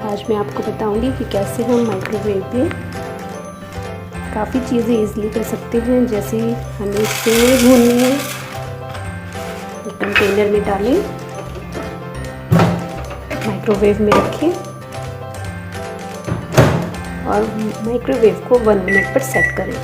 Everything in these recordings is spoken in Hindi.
आज मैं आपको बताऊंगी कि कैसे हम माइक्रोवेव में काफ़ी चीज़ें इजीली कर सकते हैं। जैसे हमें सेवई भूननी है, एक कंटेनर में डालें, माइक्रोवेव में रखें और माइक्रोवेव को 1 मिनट पर सेट करें।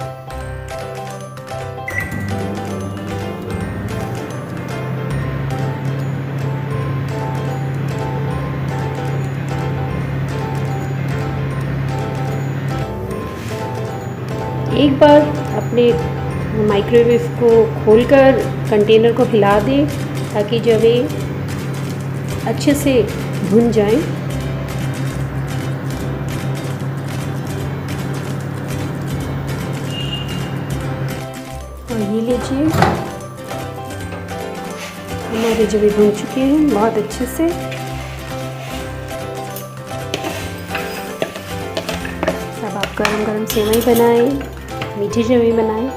एक बार अपने माइक्रोवेव को खोलकर कंटेनर को हिला दें ताकि जब ये अच्छे से भुन जाए। और ये लीजिए, हमारे जब भुन चुके हैं बहुत अच्छे से। अब आप गरम गरम सेवई बनाएं, मीठी सेवई बनाएं।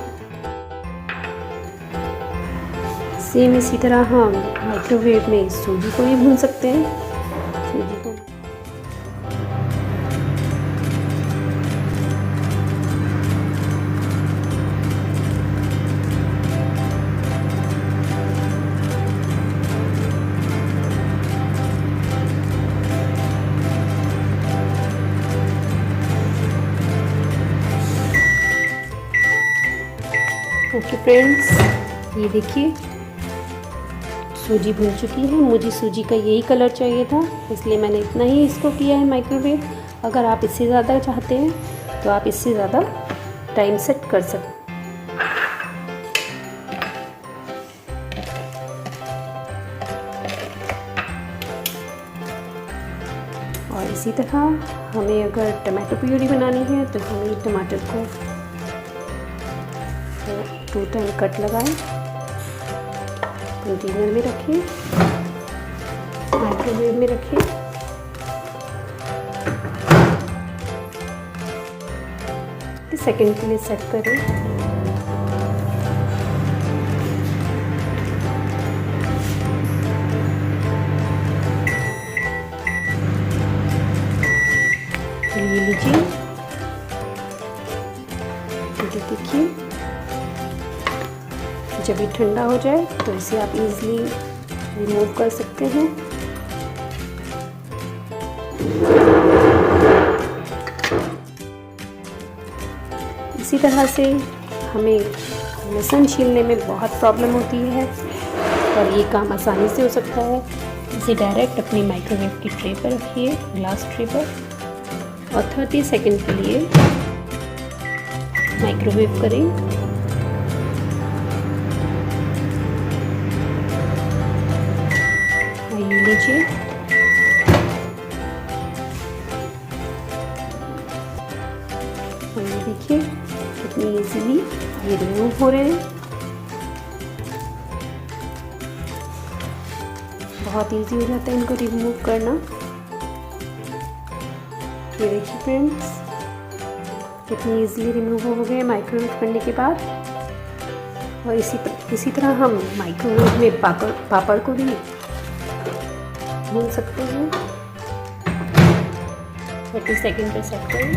सेम इसी तरह हम माइक्रोवेव में सूजी को भी भून सकते हैं। सूजी को ओके फ्रेंड्स, ये देखिए सूजी भुन चुकी है। मुझे सूजी का यही कलर चाहिए था, इसलिए मैंने इतना ही इसको किया है माइक्रोवेव। अगर आप इससे ज़्यादा चाहते हैं तो आप इससे ज़्यादा टाइम सेट कर सकते हैं। और इसी तरह हमें अगर टमाटो प्यूरी बनानी है तो हमें टमाटर को 2 टाइम कट लगाएं, कंटेनर में रखें, माइक्रोवेव में रखें। सेकंड के लिए सेट करें। ये लीजिए, देखिए जब ये ठंडा हो जाए तो इसे आप इजीली रिमूव कर सकते हैं। इसी तरह से हमें लहसुन छीलने में बहुत प्रॉब्लम होती है और ये काम आसानी से हो सकता है। इसे डायरेक्ट अपनी माइक्रोवेव की ट्रे पर रखिए, ग्लास ट्रे पर, और 30 सेकंड के लिए माइक्रोवेव करें। ये लीजिए, और ये देखिए कितनी इजीली ये रिमूव हो रहे हैं। बहुत इजी हो जाता है इनको रिमूव करना। ये देखिए फ्रेंड्स, कितनी इजीली रिमूव हो गए माइक्रोवेव करने के बाद। और इसी तरह हम माइक्रोवेव में पापड़ को भी भून सकते हैं। 30 सेकंड पे सेट करें।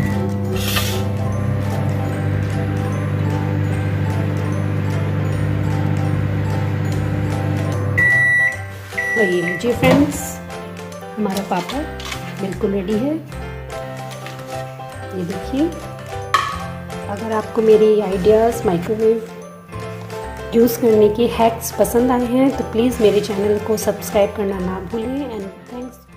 और ये लीजिए फ्रेंड्स, हमारा पापड़ बिल्कुल रेडी है। ये देखिए, अगर आपको मेरी आइडियाज़ माइक्रोवेव यूज़ करने के हैक्स पसंद आए हैं तो प्लीज़ मेरे चैनल को सब्सक्राइब करना ना भूलें। And thanks.